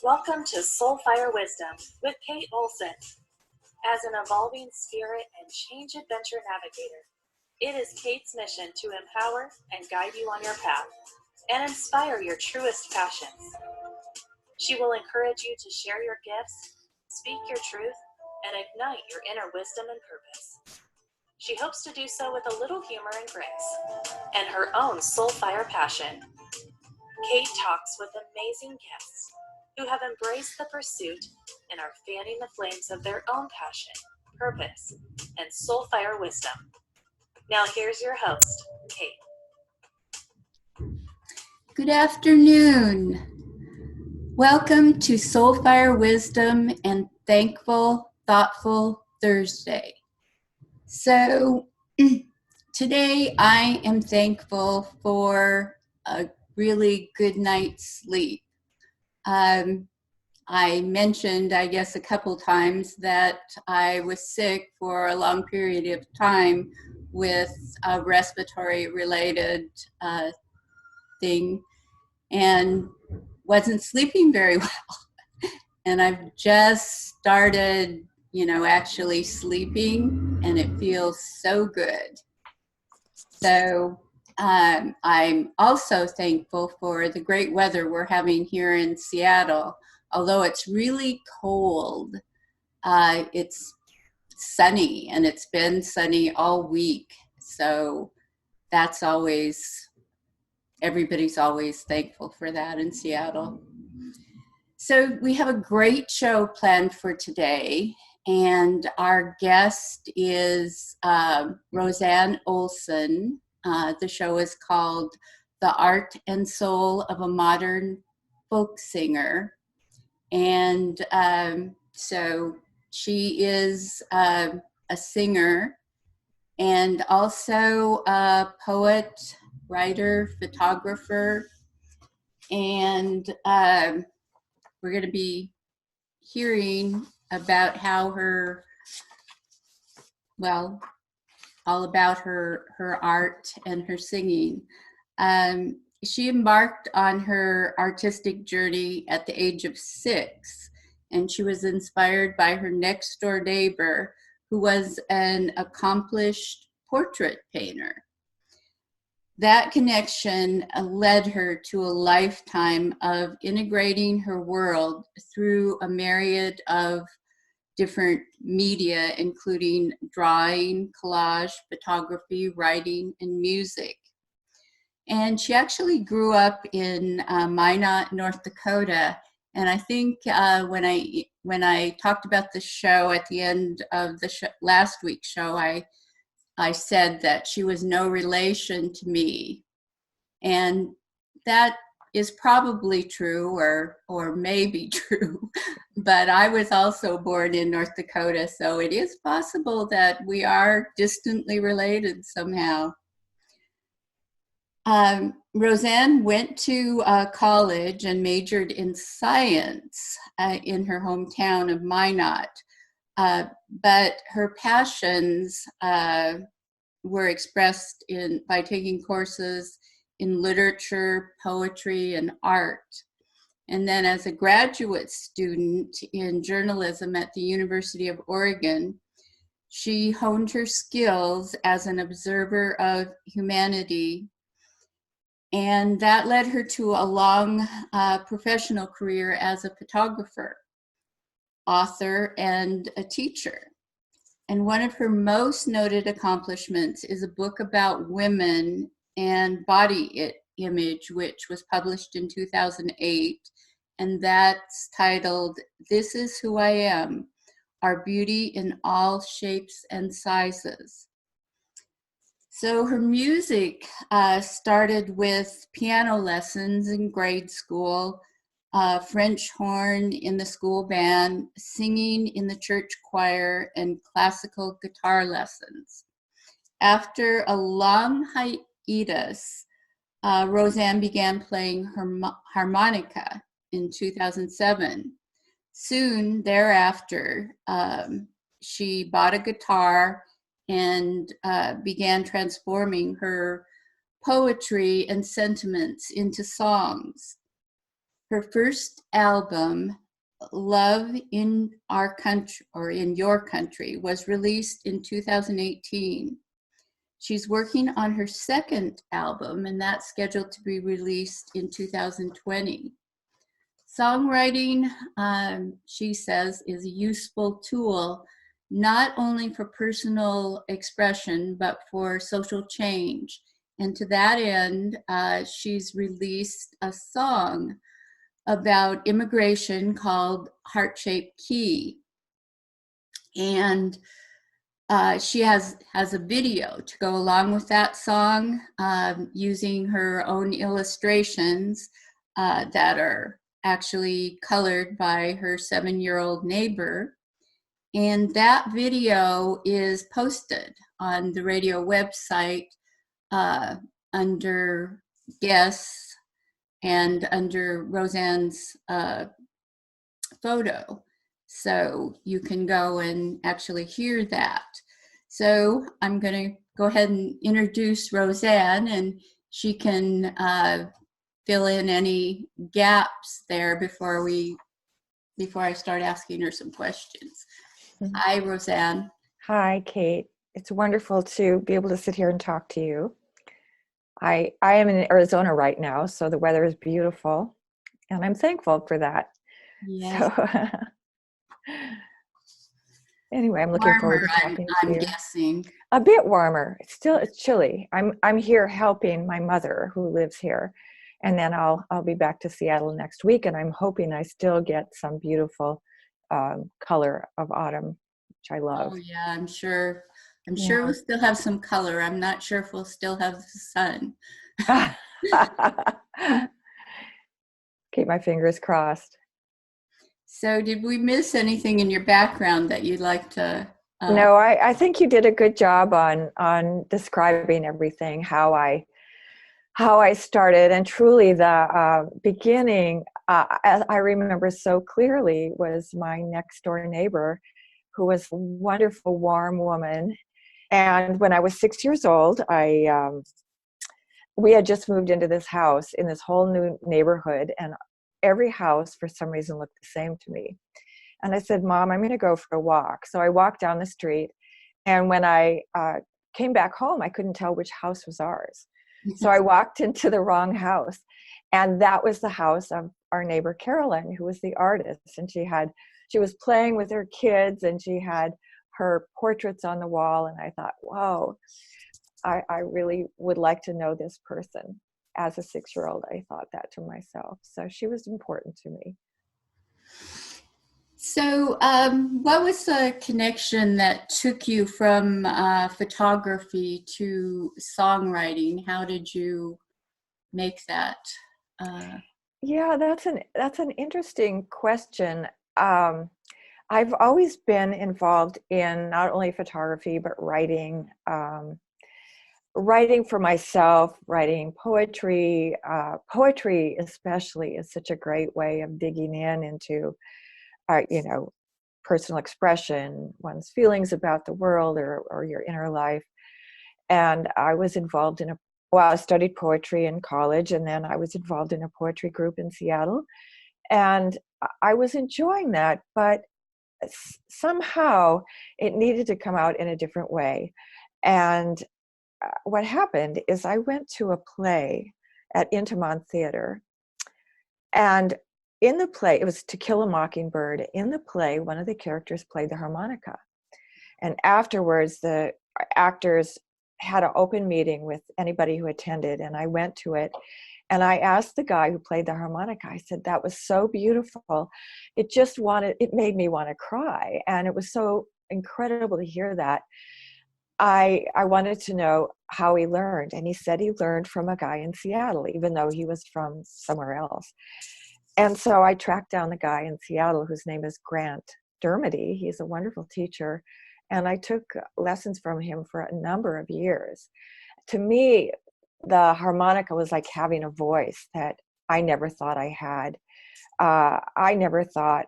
Welcome to Soulfire Wisdom with Kate Olson. As an evolving spirit and change adventure navigator, it is Kate's mission to empower and guide you on your path and inspire your truest passions. She will encourage you to share your gifts, speak your truth, and ignite your inner wisdom and purpose. She hopes to do so with a little humor and grace and her own soulfire passion. Kate talks with amazing guests who have embraced the pursuit and are fanning the flames of their own passion, purpose, and soulfire wisdom. Now here's your host, Kate. Good afternoon. Welcome to Soulfire Wisdom and Thankful, Thoughtful Thursday. So today I am thankful for a really good night's sleep. I mentioned, I guess, a couple times that I was sick for a long period of time with a respiratory-related thing and wasn't sleeping very well. And I've just started, actually sleeping, and it feels so good. So I'm also thankful for the great weather we're having here in Seattle. Although it's really cold, it's sunny, and it's been sunny all week. So that's everybody's always thankful for that in Seattle. So we have a great show planned for today, and our guest is Rosanne Olson. The show is called The Art and Soul of a Modern Folk Singer. And so she is a singer and also a poet, writer, photographer. And we're going to be hearing about all about her art and her singing. She embarked on her artistic journey at the age of 6, and she was inspired by her next door neighbor, who was an accomplished portrait painter. That connection led her to a lifetime of integrating her world through a myriad of different media, including drawing, collage, photography, writing, and music. And she actually grew up in Minot, North Dakota. And I think when I talked about the show at the end of the last week's show, I said that she was no relation to me. And that is probably true or maybe true. But I was also born in North Dakota, so it is possible that we are distantly related somehow. Rosanne went to college and majored in science in her hometown of Minot, but her passions were expressed by taking courses in literature, poetry, and art. And then as a graduate student in journalism at the University of Oregon, she honed her skills as an observer of humanity. And that led her to a long professional career as a photographer, author, and a teacher. And one of her most noted accomplishments is a book about women and body image, which was published in 2008. And that's titled, "This Is Who I Am, Our Beauty in All Shapes and Sizes." So her music started with piano lessons in grade school, French horn in the school band, singing in the church choir, and classical guitar lessons. After a long hiatus, Rosanne began playing harmonica in 2007. Soon thereafter, she bought a guitar and began transforming her poetry and sentiments into songs. Her first album, Love in Our Country, or In Your Country, was released in 2018. She's working on her second album, and that's scheduled to be released in 2020. Songwriting, she says, is a useful tool not only for personal expression, but for social change. And to that end, she's released a song about immigration called Heart-Shaped Key. And she has a video to go along with that song, using her own illustrations that are actually colored by her 7-year-old neighbor. And that video is posted on the radio website under guests and under Rosanne's photo. So you can go and actually hear that. So I'm going to go ahead and introduce Rosanne, and she can fill in any gaps there before I start asking her some questions. Hi, Rosanne. Hi, Kate. It's wonderful to be able to sit here and talk to you. I am in Arizona right now, so the weather is beautiful, and I'm thankful for that. Yes. So, anyway, I'm looking forward to talking to you. I'm guessing. A bit warmer. It's chilly. I'm here helping my mother who lives here, and then I'll be back to Seattle next week, and I'm hoping I still get some beautiful color of autumn, which I love. Oh yeah, I'm sure we'll still have some color. I'm not sure if we'll still have the sun. Keep my fingers crossed. So did we miss anything in your background that you'd like to? No, I think you did a good job on describing everything, how I started, and truly the beginning, I remember so clearly, was my next door neighbor, who was a wonderful, warm woman. And when I was 6 years old, we had just moved into this house in this whole new neighborhood, and every house for some reason looked the same to me. And I said, Mom, I'm going to go for a walk. So I walked down the street, and when I came back home, I couldn't tell which house was ours. So I walked into the wrong house, and that was the house of our neighbor Carolyn, who was the artist, and she was playing with her kids, and she had her portraits on the wall, and I thought, whoa, I really would like to know this person. As a 6-year-old, I thought that to myself. So she was important to me. So what was the connection that took you from photography to songwriting? How did you make that? Yeah, that's an interesting question. I've always been involved in not only photography, but writing for myself, writing poetry. Poetry especially is such a great way of digging into personal expression, one's feelings about the world or your inner life. And I was involved I studied poetry in college, and then I was involved in a poetry group in Seattle. And I was enjoying that, but somehow it needed to come out in a different way. And what happened is I went to a play at Intiman Theater, and in the play, it was To Kill a Mockingbird. In the play, one of the characters played the harmonica. And afterwards, the actors had an open meeting with anybody who attended, and I went to it. And I asked the guy who played the harmonica, I said, that was so beautiful. It made me want to cry. And it was so incredible to hear that. I wanted to know how he learned. And he said he learned from a guy in Seattle, even though he was from somewhere else. And so I tracked down the guy in Seattle whose name is Grant Dermody. He's a wonderful teacher. And I took lessons from him for a number of years. To me, the harmonica was like having a voice that I never thought I had. I never thought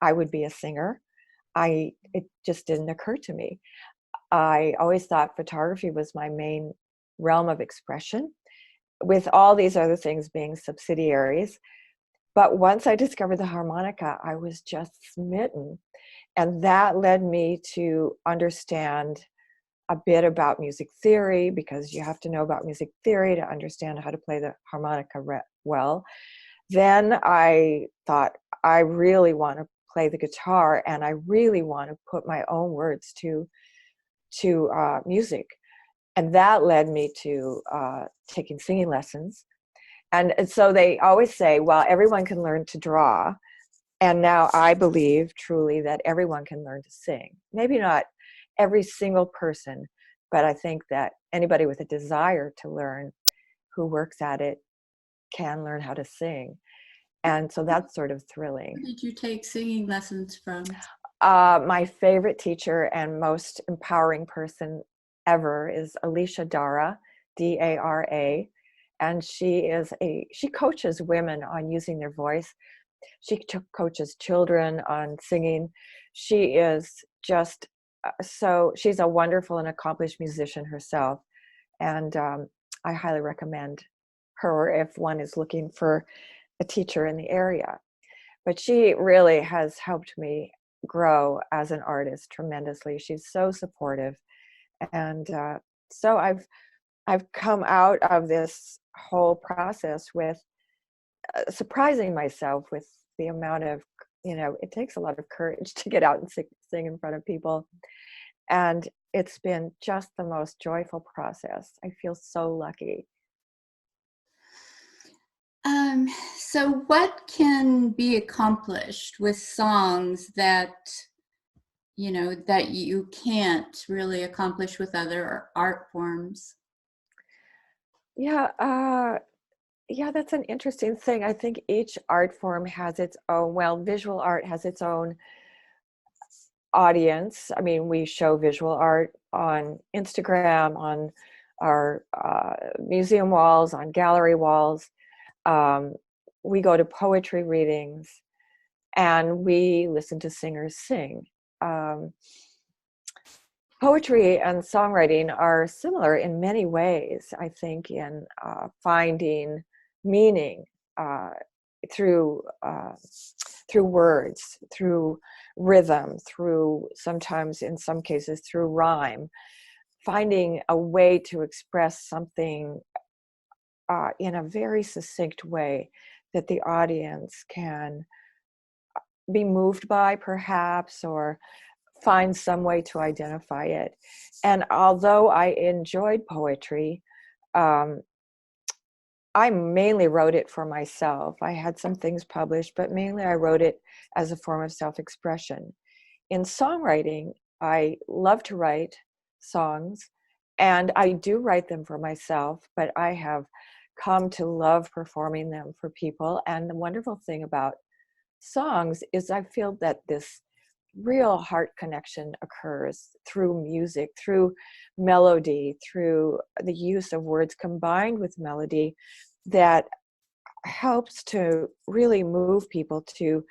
I would be a singer. It just didn't occur to me. I always thought photography was my main realm of expression, with all these other things being subsidiaries. But once I discovered the harmonica, I was just smitten. And that led me to understand a bit about music theory, because you have to know about music theory to understand how to play the harmonica well. Then I thought, I really want to play the guitar, and I really want to put my own words to music. And that led me to taking singing lessons. And so they always say, well, everyone can learn to draw. And now I believe truly that everyone can learn to sing. Maybe not every single person, but I think that anybody with a desire to learn, who works at it, can learn how to sing. And so that's sort of thrilling. Where did you take singing lessons from? My favorite teacher and most empowering person ever is Alicia Dara, Dara, and she coaches women on using their voice. She coaches children on singing. She is just she's a wonderful and accomplished musician herself, and I highly recommend her if one is looking for a teacher in the area. But she really has helped me grow as an artist tremendously. She's so supportive, and so I've come out of this whole process with surprising myself with the amount of, it takes a lot of courage to get out and sing in front of people, and it's been just the most joyful process. I feel so lucky. So what can be accomplished with songs that you can't really accomplish with other art forms? Yeah, that's an interesting thing. I think each art form has its own, visual art has its own audience. I mean, we show visual art on Instagram, on our museum walls, on gallery walls. We go to poetry readings, and we listen to singers sing. Poetry and songwriting are similar in many ways, I think, in finding meaning through words, through rhythm, through sometimes, in some cases, through rhyme, finding a way to express something in a very succinct way that the audience can be moved by, perhaps, or find some way to identify it. And although I enjoyed poetry, I mainly wrote it for myself. I had some things published, but mainly I wrote it as a form of self-expression. In songwriting, I love to write songs, and I do write them for myself, but I have come to love performing them for people. And the wonderful thing about songs is I feel that this real heart connection occurs through music, through melody, through the use of words combined with melody, that helps to really move people to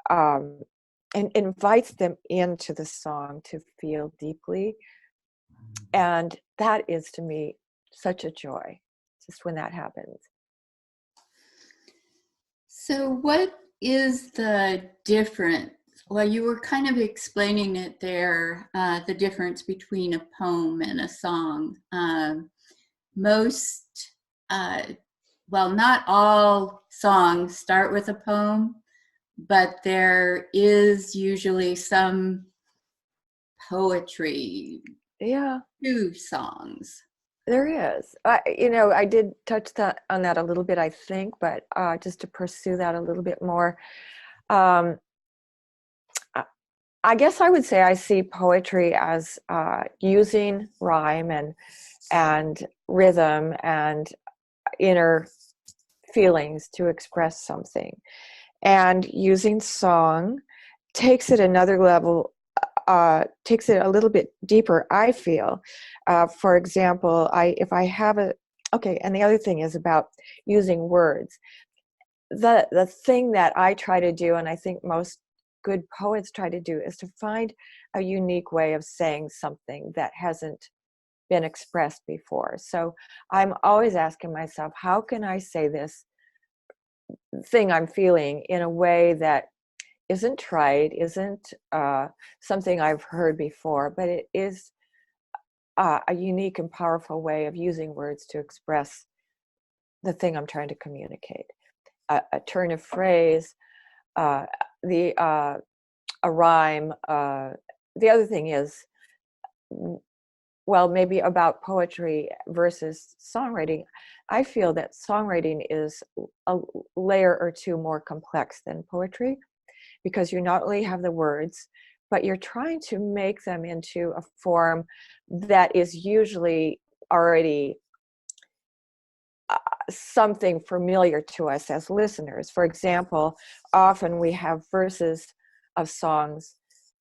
and invites them into the song to feel deeply. And that is, to me, such a joy, just when that happens. So what is the difference? Well, you were kind of explaining it there, the difference between a poem and a song. Not all songs start with a poem, but there is usually some poetry to songs. There is. I did touch on that a little bit, I think, but just to pursue that a little bit more, I guess I would say I see poetry as using rhyme and rhythm and inner feelings to express something. And using song takes it another level, takes it a little bit deeper, I feel. For example, and the other thing is about using words. The thing that I try to do, and I think most good poets try to do, is to find a unique way of saying something that hasn't been expressed before. So I'm always asking myself, how can I say this thing I'm feeling in a way that isn't trite, isn't something I've heard before, but it is a unique and powerful way of using words to express the thing I'm trying to communicate. A turn of phrase, uh, a rhyme. The other thing is, well, maybe about poetry versus songwriting. I feel that songwriting is a layer or two more complex than poetry, because you not only have the words, but you're trying to make them into a form that is usually already something familiar to us as listeners. For example, often we have verses of songs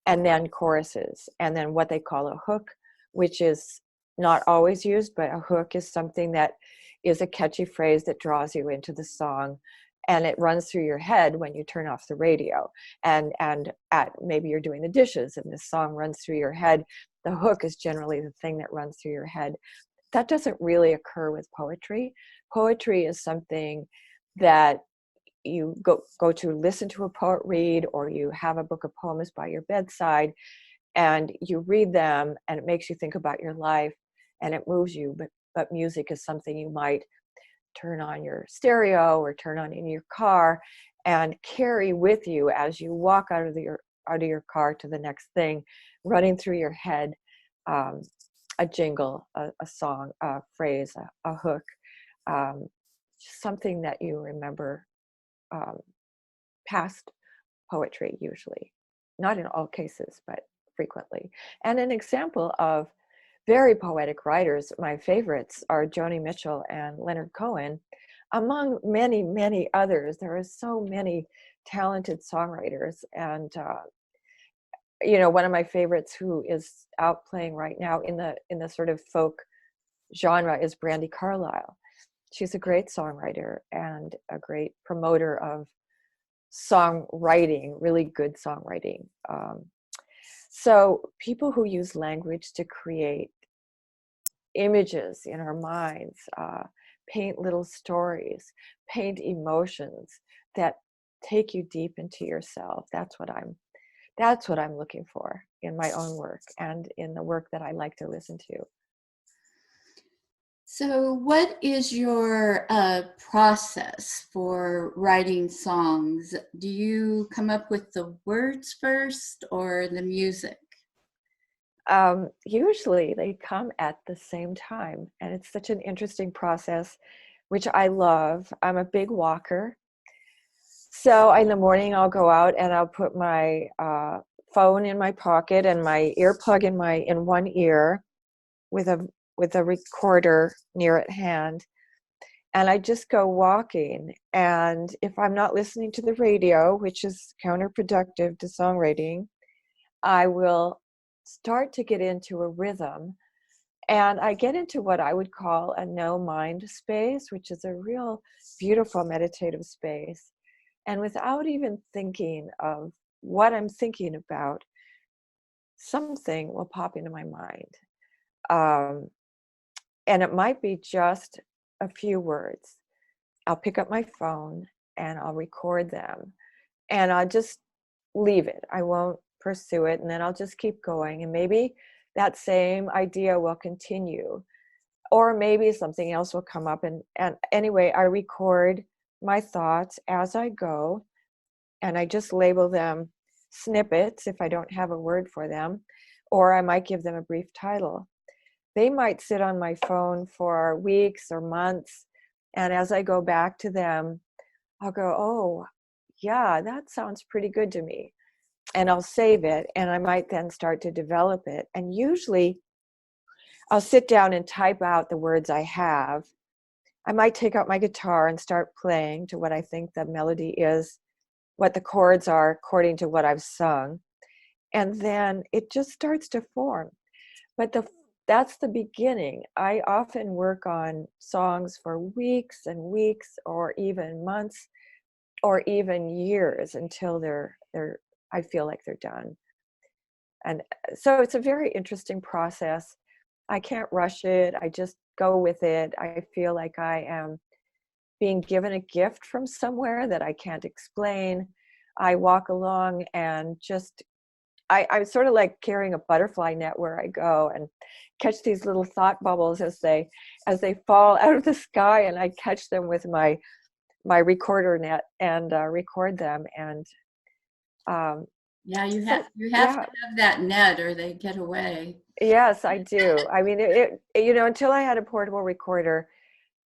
and then choruses, and then what they call a hook, which is not always used, but a hook is something that is a catchy phrase that draws you into the song, and it runs through your head when you turn off the radio, and at maybe you're doing the dishes and this song runs through your head. The hook is generally the thing that runs through your head. That doesn't really occur with poetry. Poetry is something that you go to listen to a poet read, or you have a book of poems by your bedside and you read them, and it makes you think about your life and it moves you. But music is something you might turn on your stereo or turn on in your car and carry with you as you walk out of your car to the next thing, running through your head. A jingle, a song, a phrase, a hook, something that you remember, um, past poetry usually. Not in all cases, but frequently. And an example of very poetic writers, my favorites are Joni Mitchell and Leonard Cohen, among many, many others. There are so many talented songwriters. And one of my favorites who is out playing right now in the sort of folk genre is Brandi Carlile. She's a great songwriter and a great promoter of songwriting, really good songwriting. So people who use language to create images in our minds, paint little stories, paint emotions that take you deep into yourself. That's what I'm looking for in my own work and in the work that I like to listen to. So, what is your process for writing songs? Do you come up with the words first or the music? Usually they come at the same time, and it's such an interesting process, which I love. I'm a big walker. So in the morning I'll go out and I'll put my phone in my pocket and my earplug in one ear with a recorder near at hand. And I just go walking. And if I'm not listening to the radio, which is counterproductive to songwriting, I will start to get into a rhythm. And I get into what I would call a no mind space, which is a real beautiful meditative space. And without even thinking of what I'm thinking about, something will pop into my mind. Um, and it might be just a few words. I'll pick up my phone and I'll record them, and I'll just leave it. I won't pursue it, and then I'll just keep going. And maybe that same idea will continue, or maybe something else will come up. And anyway, I record my thoughts as I go, and I just label them snippets if I don't have a word for them, or I might give them a brief title. They might sit on my phone for weeks or months, and as I go back to them, I'll go, oh, yeah, that sounds pretty good to me. And I'll save it, and I might then start to develop it. And usually I'll sit down and type out the words I have. I might take out my guitar and start playing to what I think the melody is, what the chords are according to what I've sung. And then it just starts to form. But that's the beginning. I often work on songs for weeks and weeks, or even months, or even years, until I feel like they're done. And so it's a very interesting process. I can't rush it. I just go with it. I feel like I am being given a gift from somewhere that I can't explain. I walk along and just, I'm sort of like carrying a butterfly net where I go, and catch these little thought bubbles as they fall out of the sky, and I catch them with my recorder net and record them. And Yeah, you so have to yeah, have that net or they get away. yes, I do. I mean, until I had a portable recorder,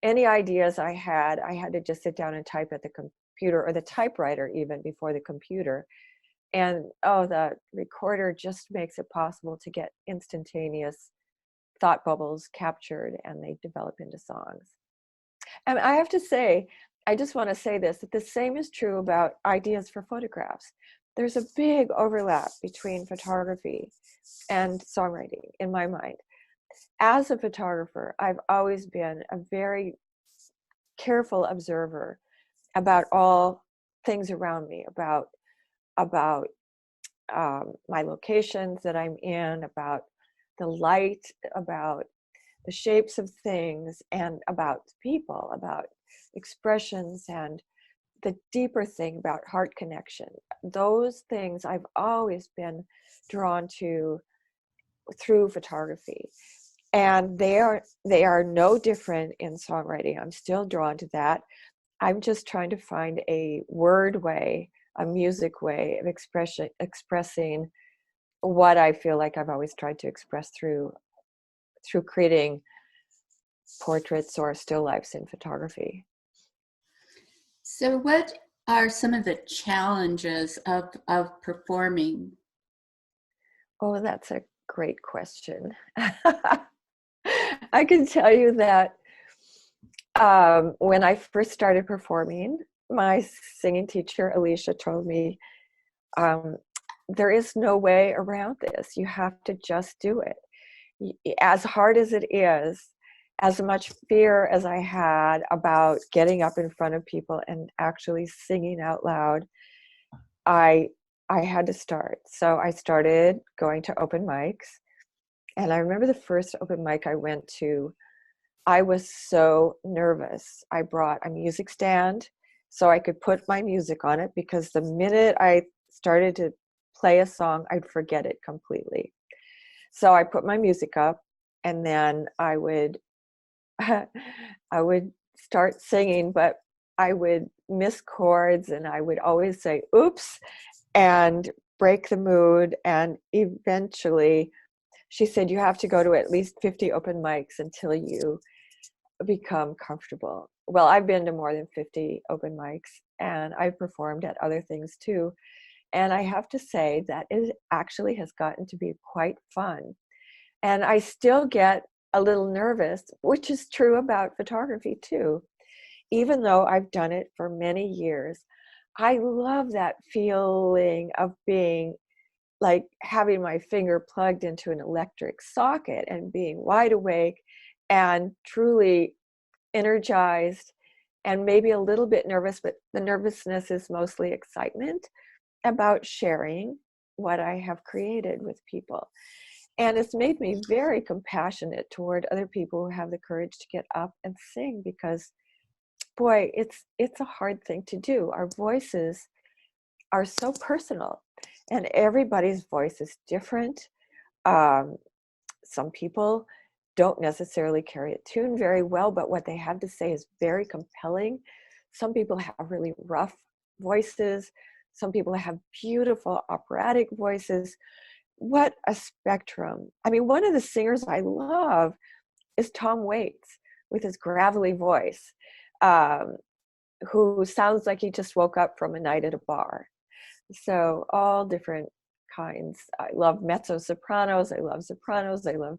any ideas I had to just sit down and type at the computer, or the typewriter even before the computer. And oh, the recorder just makes it possible to get instantaneous thought bubbles captured, and they develop into songs. And I have to say, I just want to say this, that the same is true about ideas for photographs. There's a big overlap between photography and songwriting in my mind. As a photographer, I've always been a very careful observer about all things around me, about my locations that I'm in, about the light, about the shapes of things, and about people, about expressions, and the deeper thing about heart connection. Those things I've always been drawn to through photography. And they are no different in songwriting. I'm still drawn to that. I'm just trying to find a word way, a music way of expressing what I feel like I've always tried to express through creating portraits or still lifes in photography. So what are some of the challenges of performing? Oh, that's a great question. I can tell you that when I first started performing, my singing teacher, Alicia, told me, there is no way around this. You have to just do it. As hard as it is, as much fear as I had about getting up in front of people and actually singing out loud, I had to start. So I started going to open mics. And I remember the first open mic I went to, I was so nervous. I brought a music stand so I could put my music on it, because the minute I started to play a song, I'd forget it completely. So I put my music up, and then I would I would start singing, but I would miss chords, and I would always say oops and break the mood. And eventually she said, you have to go to at least 50 open mics until you become comfortable. Well, I've been to more than 50 open mics, and I've performed at other things too. And I have to say that it actually has gotten to be quite fun. And I still get a little nervous, which is true about photography too. Even though I've done it for many years, I love that feeling of being like having my finger plugged into an electric socket and being wide awake and truly energized, and maybe a little bit nervous, but the nervousness is mostly excitement about sharing what I have created with people. And it's made me very compassionate toward other people who have the courage to get up and sing, because boy, it's a hard thing to do. Our voices are so personal, and everybody's voice is different. Some people don't necessarily carry a tune very well, but what they have to say is very compelling. Some people have really rough voices. Some people have beautiful operatic voices. What a spectrum. I mean, one of the singers I love is Tom Waits, with his gravelly voice, who sounds like he just woke up from a night at a bar. So all different kinds. I love mezzo sopranos. I love sopranos. I love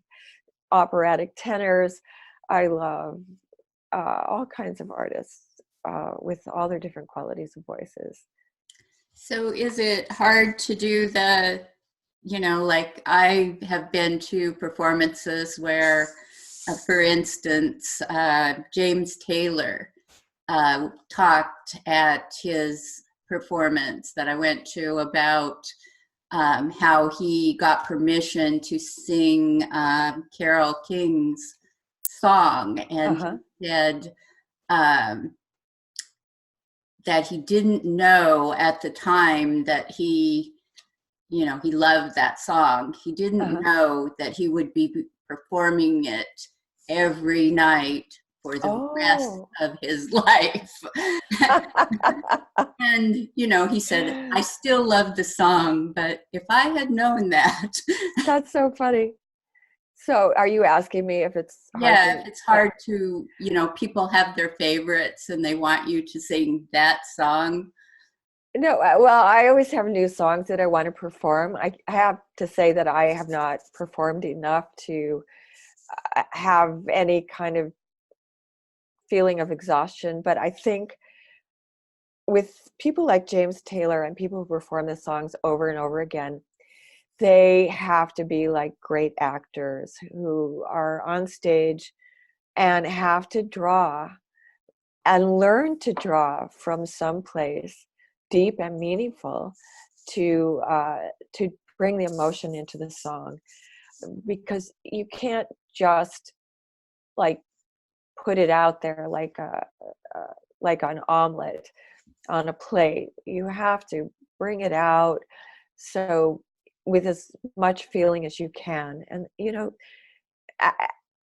operatic tenors. I love all kinds of artists with all their different qualities of voices. So is it hard to do the, like I have been to performances where, for instance, James Taylor talked at his performance that I went to about how he got permission to sing Carole King's song, and he said, that he didn't know at the time that he loved that song. He didn't know that he would be performing it every night for the rest Oh. of his life. And, he said, I still love the song, but if I had known that. That's so funny. So are you asking me if it's hard Yeah, to, if it's hard to, people have their favorites and they want you to sing that song. no, well, I always have new songs that I want to perform. I have to say that I have not performed enough to have any kind of feeling of exhaustion. But I think with people like James Taylor and people who perform the songs over and over again, they have to be like great actors who are on stage and have to draw and learn to draw from some place deep and meaningful to bring the emotion into the song, because you can't just like put it out there like an omelet on a plate. You have to bring it out so with as much feeling as you can. And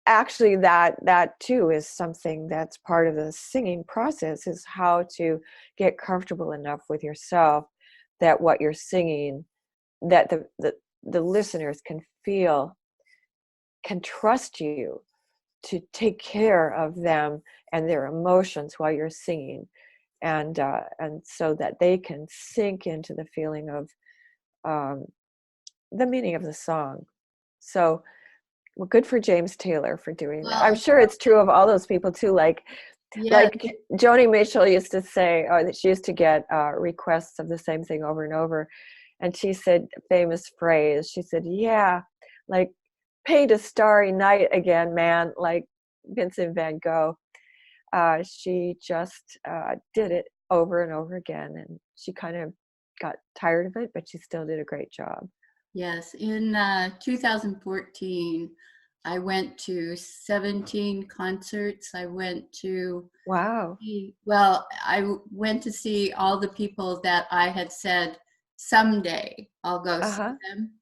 actually that too is something that's part of the singing process, is how to get comfortable enough with yourself that what you're singing, that the listeners can feel, can trust you to take care of them and their emotions while you're singing, and so that they can sink into the feeling of the meaning of the song. So, well, good for James Taylor for doing that. I'm Well, sure it's true of all those people too. yeah, Like Joni Mitchell used to say, or that she used to get requests of the same thing over and over, and she said, famous phrase. She said, "Yeah, like pay to Starry Night again, man." Like Vincent Van Gogh. She just did it over and over again, and she kind of got tired of it, but she still did a great job. yes. In 2014, I went to 17 concerts. I went to Wow. well, I went to see all the people that I had said someday I'll go see Uh-huh. them.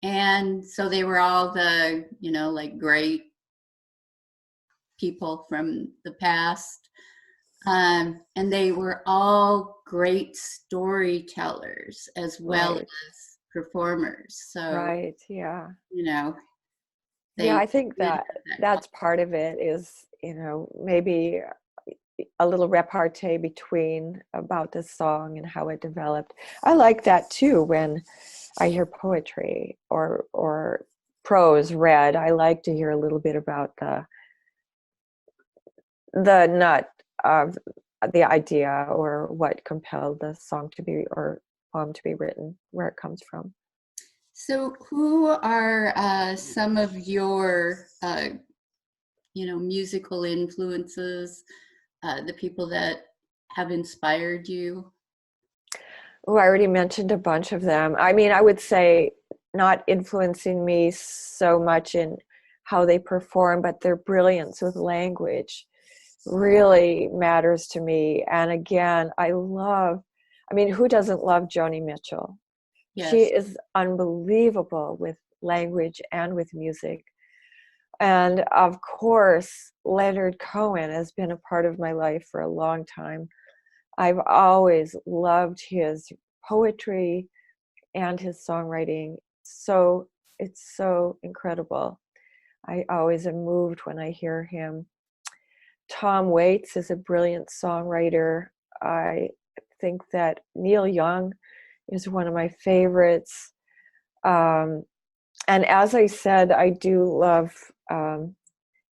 And so they were all the, like great people from the past. And they were all great storytellers as well Right. as performers. So, Right. Yeah. you know, Yeah, they I think did that have that. that's part of it, is, maybe a little repartee between about the song and how it developed. I like that too when I hear poetry or prose read. I like to hear a little bit about the nut of the idea, or what compelled the song to be, or poem to be written, where it comes from. So, who are some of your, musical influences, the people that have inspired you? Oh, I already mentioned a bunch of them. I mean, I would say not influencing me so much in how they perform, but their brilliance with language really matters to me. And again, I mean, who doesn't love Joni Mitchell? She Yes. is unbelievable with language and with music. And of course, Leonard Cohen has been a part of my life for a long time. I've always loved his poetry and his songwriting. So it's so incredible. I always am moved when I hear him. Tom Waits is a brilliant songwriter. I think that Neil Young is one of my favorites. Um, and as I said, I do love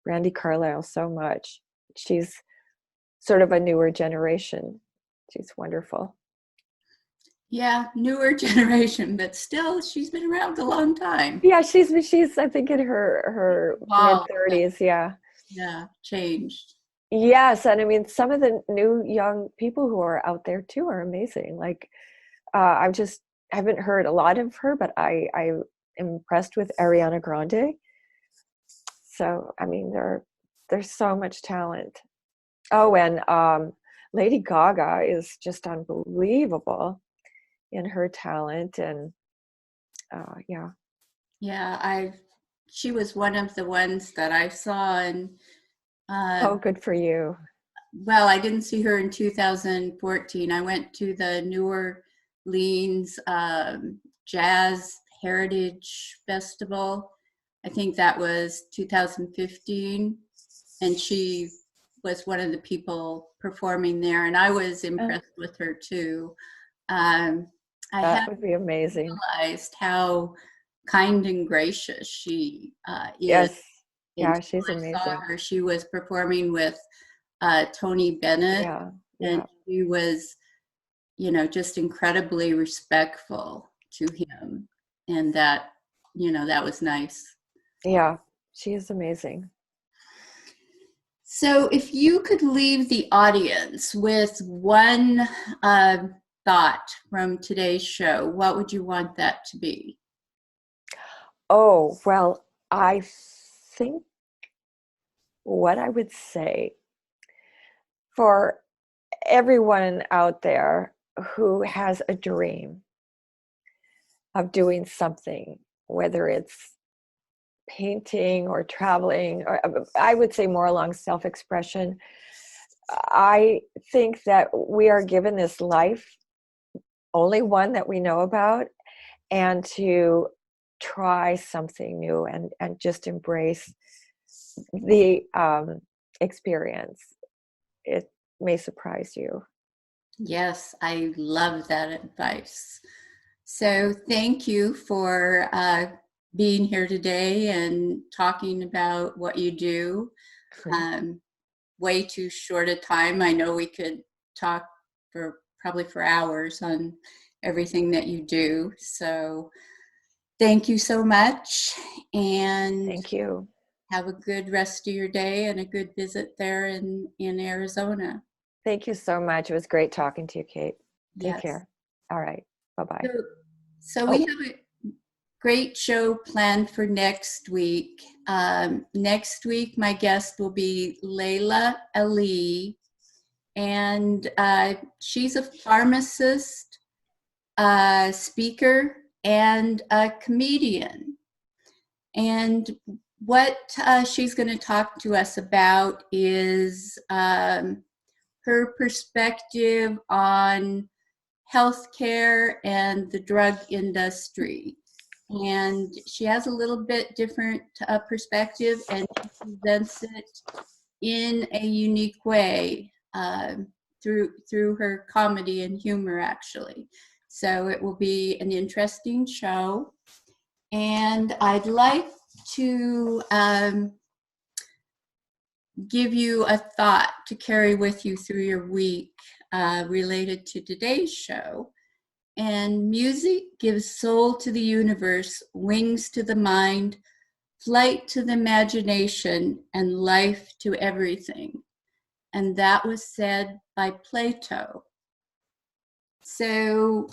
Brandy Carlisle so much. She's sort of a newer generation. She's wonderful. Yeah, newer generation, but still, she's been around a long time. Yeah, she's I think in her mid Wow. 30s. Yeah. Yeah, changed. Yes, and I mean some of the new young people who are out there too are amazing. Like I just haven't heard a lot of her, but I am impressed with Ariana Grande. So I mean there's so much talent. Oh, and Lady Gaga is just unbelievable in her talent, and yeah. She was one of the ones that I saw, and Oh, good for you. well, I didn't see her in 2014. I went to the New Orleans Jazz Heritage Festival. I think that was 2015, and she was one of the people performing there, and I was impressed with her too. I That would be amazing. realized how kind and gracious she is. Yes. Yeah, Until she's I saw amazing. her, she was performing with Tony Bennett, and she was, just incredibly respectful to him, and that was nice. Yeah, she is amazing. So if you could leave the audience with one thought from today's show, what would you want that to be? Oh, well, I think what I would say for everyone out there who has a dream of doing something, whether it's painting or traveling, or I would say more along self-expression, I think that we are given this life, only one that we know about, and to try something new and just embrace the experience. It may surprise you. Yes, I love that advice. So thank you for being here today and talking about what you do. Way too short a time. I know we could talk probably for hours on everything that you do. So thank you so much. And thank you. Have a good rest of your day and a good visit there in Arizona. Thank you so much. It was great talking to you, Kate. Take Yes. care. All right. Bye-bye. So we have a great show planned for next week. Next week, my guest will be Layla Ali, and she's a pharmacist, speaker, and a comedian. And what she's going to talk to us about is her perspective on healthcare and the drug industry. And she has a little bit different perspective, and she presents it in a unique way through her comedy and humor, actually. So it will be an interesting show. And I'd like to give you a thought to carry with you through your week related to today's show. And music gives soul to the universe, wings to the mind, flight to the imagination, and life to everything. And that was said by Plato. So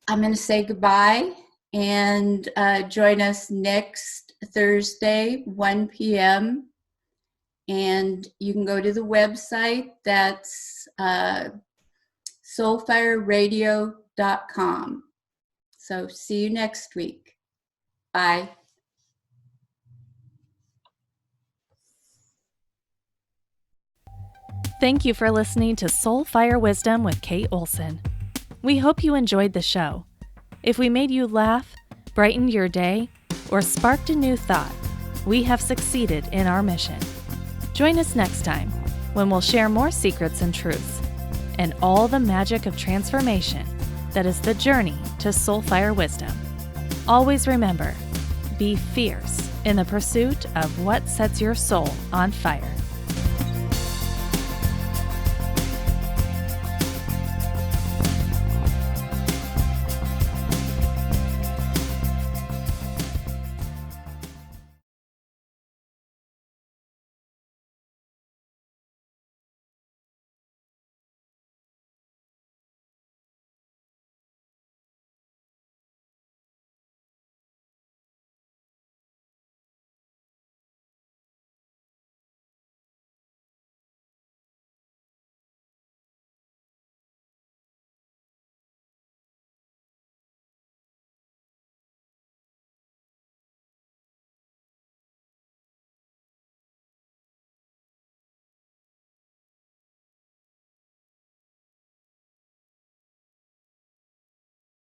I'm going to say goodbye, and join us next Thursday, 1 p.m. And you can go to the website. That's soulfireradio.com. So see you next week. Bye. Thank you for listening to Soul Fire Wisdom with Kate Olson. We hope you enjoyed the show. If we made you laugh, brightened your day, or sparked a new thought, we have succeeded in our mission. Join us next time when we'll share more secrets and truths and all the magic of transformation that is the journey to Soul Fire Wisdom. Always remember, be fierce in the pursuit of what sets your soul on fire.